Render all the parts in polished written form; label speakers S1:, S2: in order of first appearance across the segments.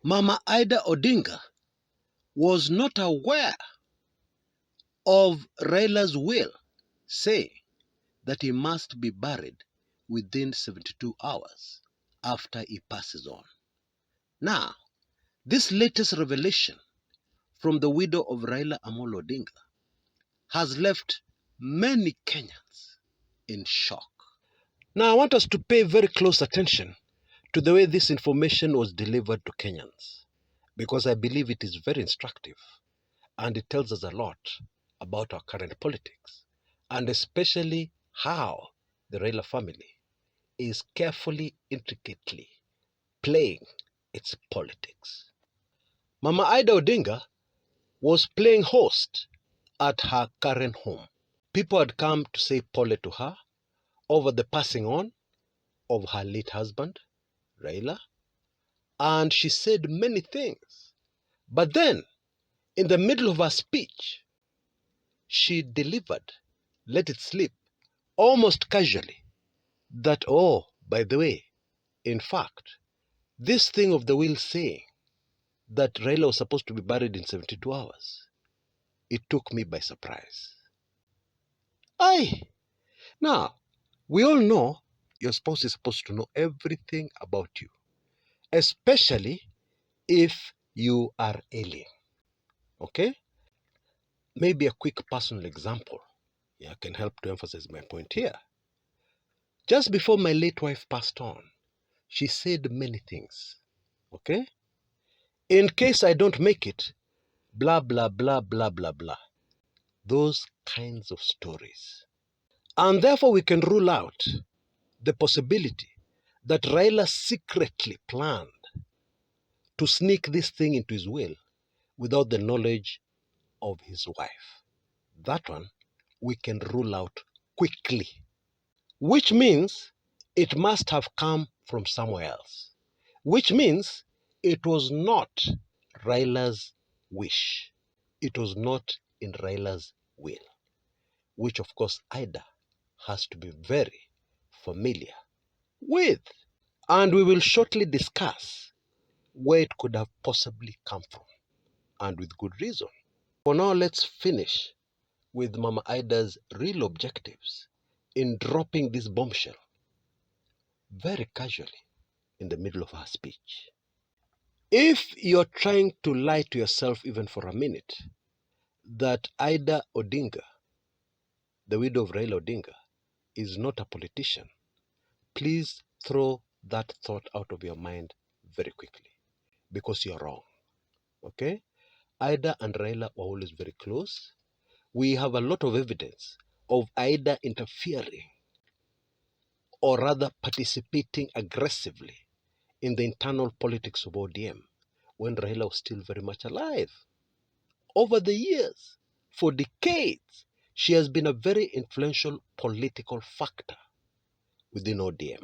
S1: Mama Ida Odinga was not aware of Raila's will saying that he must be buried within 72 hours after he passes on. Now, this latest revelation from the widow of Raila Amolo Odinga has left many Kenyans in shock. Now, I want us to pay very close attention to the way this information was delivered to Kenyans, because I believe it is very instructive and it tells us a lot about our current politics, and especially how the Raila family is carefully, intricately playing its politics. Mama Ida Odinga was playing host at her current home. People had come to say pole to her over the passing on of her late husband, Raila, and she said many things. But then, in the middle of her speech, she delivered, let it slip, almost casually, that, oh, by the way, in fact, this thing of the will saying that Raila was supposed to be buried in 72 hours, it took me by surprise. Aye. Now, we all know your spouse is supposed to know everything about you, especially if you are ailing. Okay? Maybe a quick personal example can help to emphasize my point here. Just before my late wife passed on, she said many things. Okay? In case I don't make it, blah, blah, blah, blah, blah, blah. Those kinds of stories. And therefore we can rule out the possibility that Raila secretly planned to sneak this thing into his will without the knowledge of his wife. That one we can rule out quickly, which means it must have come from somewhere else, which means it was not Raila's wish. It was not in Raila's will, which of course Ida has to be very familiar with. And we will shortly discuss where it could have possibly come from, and with good reason. For now, let's finish with Mama Ida's real objectives in dropping this bombshell very casually in the middle of her speech. If you're trying to lie to yourself even for a minute that Ida Odinga, the widow of Raila Odinga, is not a politician, please throw that thought out of your mind very quickly, because you're wrong. Okay? Ida and Raila were always very close. We have a lot of evidence of Ida interfering, or rather participating aggressively in the internal politics of ODM when Raila was still very much alive. Over the years, for decades, she has been a very influential political factor within ODM.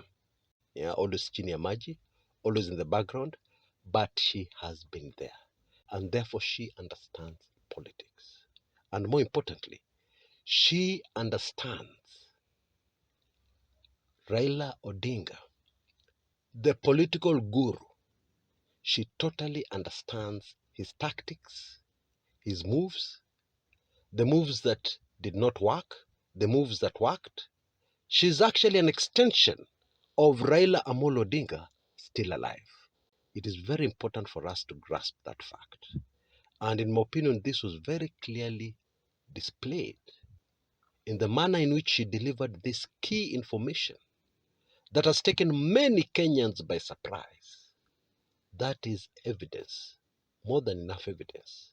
S1: Yeah, always chini ya maji, always in the background, but she has been there. And therefore she understands politics. And more importantly, she understands Raila Odinga, the political guru. She totally understands his tactics, his moves, the moves that did not work, the moves that worked. She's actually an extension of Raila Amolo Odinga still alive. It is very important for us to grasp that fact. And in my opinion, this was very clearly displayed in the manner in which she delivered this key information that has taken many Kenyans by surprise. That is evidence, more than enough evidence,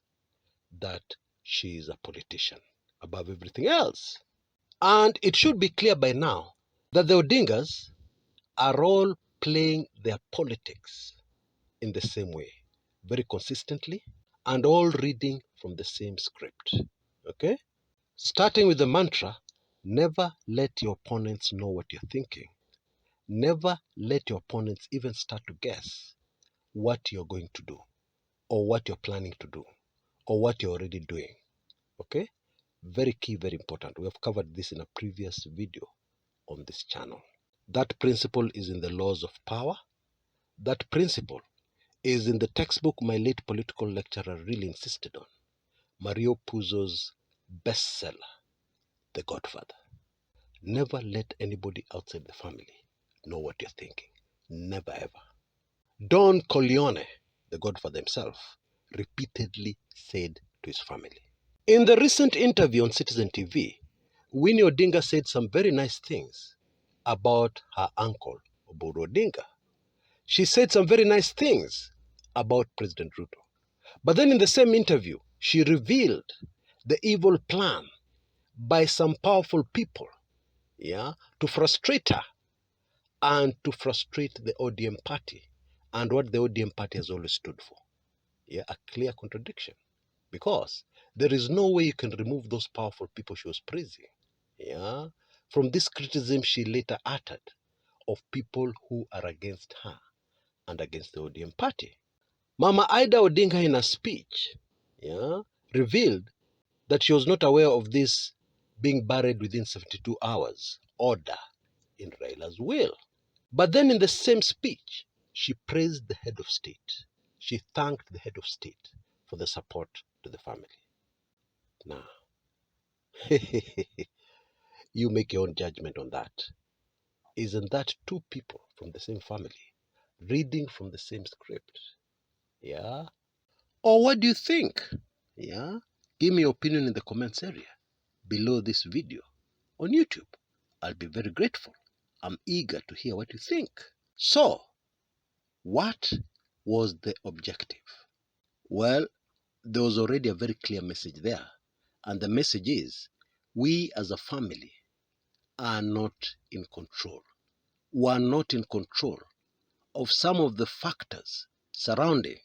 S1: that she is a politician above everything else. And it should be clear by now that the Odingas are all playing their politics in the same way, very consistently, and all reading from the same script. Okay? Starting with the mantra, never let your opponents know what you're thinking. Never let your opponents even start to guess what you're going to do, or what you're planning to do, or what you're already doing. Okay? Very key, very important. We have covered this in a previous video on this channel. That principle is in the laws of power. That principle is in the textbook my late political lecturer really insisted on, Mario Puzo's bestseller, The Godfather. Never let anybody outside the family know what you're thinking. Never ever. Don Corleone, the Godfather himself, repeatedly said to his family. In the recent interview on Citizen TV, Winnie Odinga said some very nice things about her uncle, Oburu Odinga. She said some very nice things about President Ruto. But then in the same interview, she revealed the evil plan by some powerful people, to frustrate her and to frustrate the ODM party and what the ODM party has always stood for. A clear contradiction. Because there is no way you can remove those powerful people she was praising, from this criticism she later uttered of people who are against her and against the ODM party. Mama Ida Odinga in a speech, revealed that she was not aware of this being buried within 72 hours order in Raila's will. But then in the same speech, she praised the head of state. She thanked the head of state for the support to the family. Now, you make your own judgment on that. Isn't that two people from the same family reading from the same script? Or what do you think? Give me your opinion in the comments area below this video on YouTube. I'll be very grateful. I'm eager to hear what you think. So, what was the objective? Well, there was already a very clear message there. And the message is, we as a family are not in control. We are not in control of some of the factors surrounding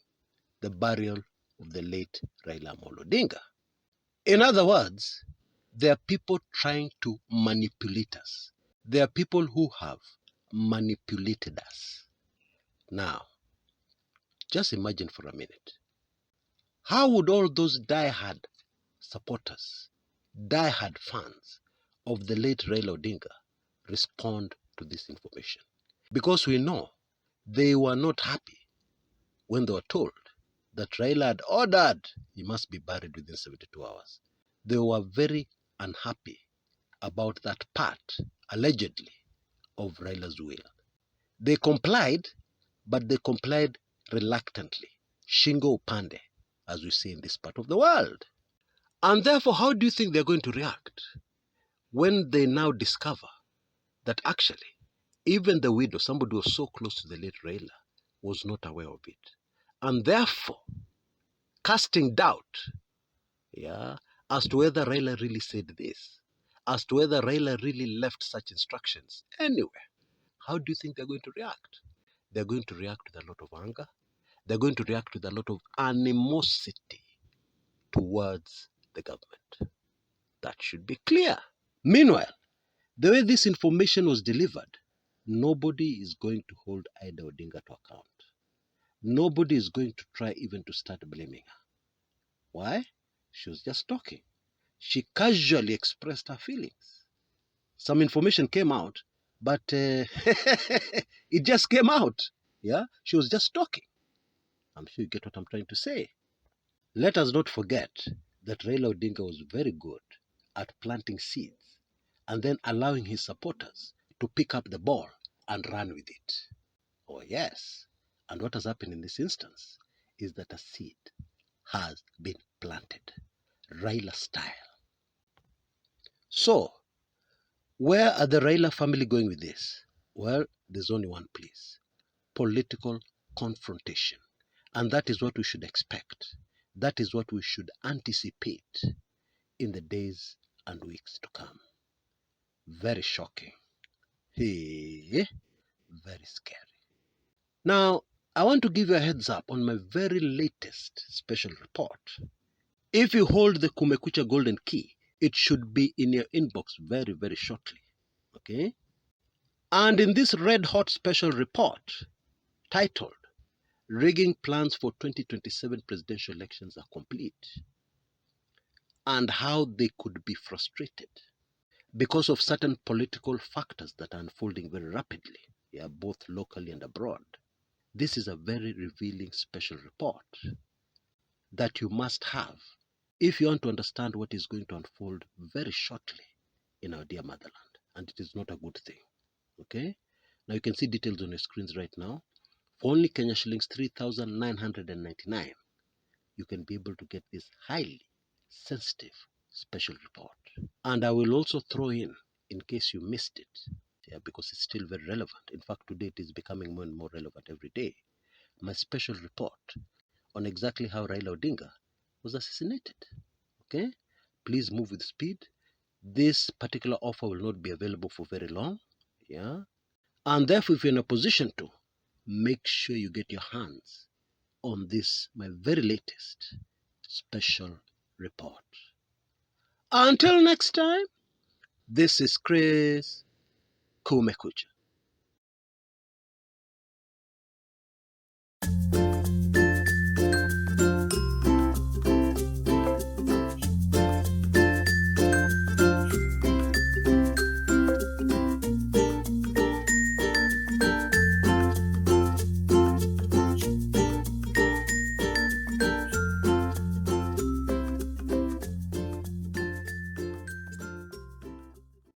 S1: the burial of the late Raila Amolo Odinga. In other words, there are people trying to manipulate us. There are people who have manipulated us. Now, just imagine for a minute. How would all those die-hard supporters, die-hard fans of the late Raila Odinga respond to this information? Because we know they were not happy when they were told that Raila had ordered he must be buried within 72 hours. They were very unhappy about that part, allegedly, of Raila's will. They complied, but they complied reluctantly. Shingo upande, as we say in this part of the world. And therefore, how do you think they're going to react when they now discover that actually, even the widow, somebody who was so close to the late Raila, was not aware of it? And therefore, casting doubt, as to whether Raila really said this, as to whether Raila really left such instructions anywhere, how do you think they're going to react? They're going to react with a lot of anger. They're going to react with a lot of animosity towards the government. That should be clear. Meanwhile, the way this information was delivered, nobody is going to hold Ida Odinga to account. Nobody is going to try even to start blaming her. Why? She was just talking. She casually expressed her feelings. Some information came out, but it just came out. She was just talking. I'm sure you get what I'm trying to say. Let us not forget that Raila Odinga was very good at planting seeds and then allowing his supporters to pick up the ball and run with it. Oh yes. And what has happened in this instance is that a seed has been planted, Raila style. So, where are the Raila family going with this? Well, there's only one place: political confrontation. And that is what we should expect. That is what we should anticipate in the days and weeks to come. Very shocking. Very scary. Now, I want to give you a heads up on my very latest special report. If you hold the Kumekucha golden key, it should be in your inbox very, very shortly. Okay? And in this red hot special report titled, Rigging Plans for 2027 Presidential Elections Are Complete, and how they could be frustrated because of certain political factors that are unfolding very rapidly, both locally and abroad. This is a very revealing special report that you must have if you want to understand what is going to unfold very shortly in our dear motherland. And it is not a good thing. Okay? Now you can see details on your screens right now. For only Kenya shillings 3,999, you can be able to get this highly sensitive special report. And I will also throw in case you missed it, because it's still very relevant. In fact, today it is becoming more and more relevant every day. My special report on exactly how Raila Odinga was assassinated. Okay? Please move with speed. This particular offer will not be available for very long. Yeah? And therefore, if you're in a position to, make sure you get your hands on this, my very latest special report. Until next time, this is Chris Kumekucha.